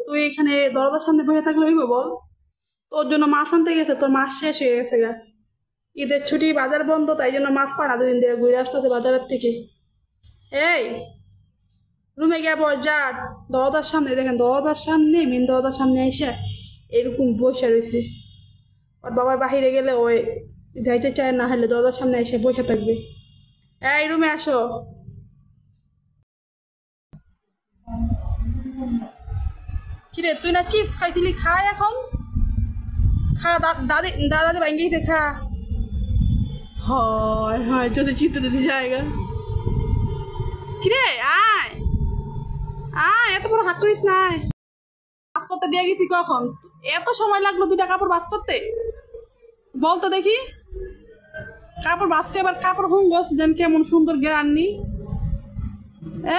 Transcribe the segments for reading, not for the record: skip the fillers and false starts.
তুই এখানে দরজার সামনে বসে থাকলে হইব বল? তোর জন্য মাছ আনতে গেছে, তোর মাছ শেষ হয়ে গেছে গা। ঈদের ছুটি, বাজার বন্ধ, তাই জন্য মাছ পায় না দুদিন দিয়ে ঘুরে আসতেছে বাজারের থেকে। এই রুমে গিয়ে বল যা। দরজার সামনে দেখেন, দরজার সামনে, মেন দরজার সামনে এসে এরকম বসে রয়েছে। ওর বাবা বাহিরে গেলে ওই যাইতে চায় না, হলে দরজার সামনে এসে বসে থাকবে। এই রুমে আসো। কিরে তুই না চিপস খাইছিলি, খা এখন খা। দাদি দাদাদি ভাঙ্গি খা। হয় হয় যদি চিত্ত দিতে জায়গা। কিরে আয় আয়, এত বড় হাত করিস নাই। বাস করতে দিয়ে গেছি কখন? এত সময় লাগলো দুইটা কাপড় বাস করতে? বলতো দেখি। কাপড় বাসকে এবার কাপড় হুঙ্গস যেন কেমন সুন্দর গেরাননি।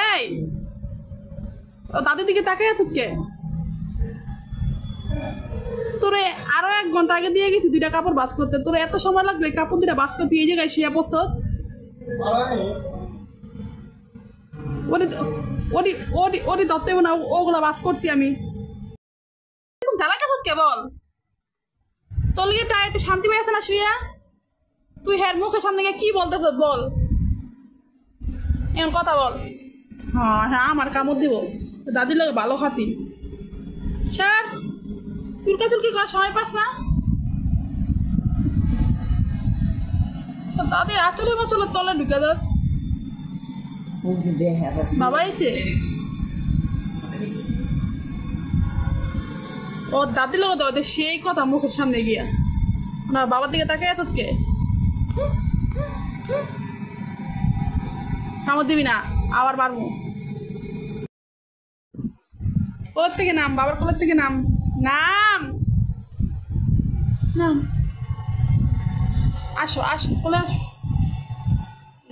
এই ও দাদির দিকে তাকাই আছিস কে? তোরে আরো 1 ঘন্টা আগে দিয়ে গেছি দুইটা কাপড় বাস করতে, তোর এত সময় লাগবে কাপড় দুইটা বাস করতে? এই জায়গায় শিয়া পড়ছ। ওটি ওটি ওটি ওটি ধরতে না, ওগুলা বাস করছি আমি। জ্বালা কাছ কেবল তোর লিগে একটু শান্তি পেয়েছে না শুয়া? তুই হ্যার মুখের সামনে গিয়ে কি বলতেছ বল, এমন কথা বল। হ্যাঁ হ্যাঁ আমার কামড় দিব, দাদির লোক ভালো খাতি। স্যার চুলকা চুলকি করার সময় পাস না? দাদি আচলে বাচলের তলে ঢুকে দাস। বাবা এসে ও দাদি লোক দাও সেই কথা মুখের সামনে গিয়া না, বাবার দিকে তাকে এত কে কামড় দিবি না, আবার মারবো। কোলের থেকে নাম, বাবার কোলের থেকে নাম, নাম নাম। আসো আসো কোলে আসো।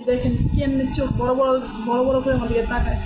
দেখেন কেমনি চোখ বড় বড় বড় বড় করে আমার দিকে তাকায়।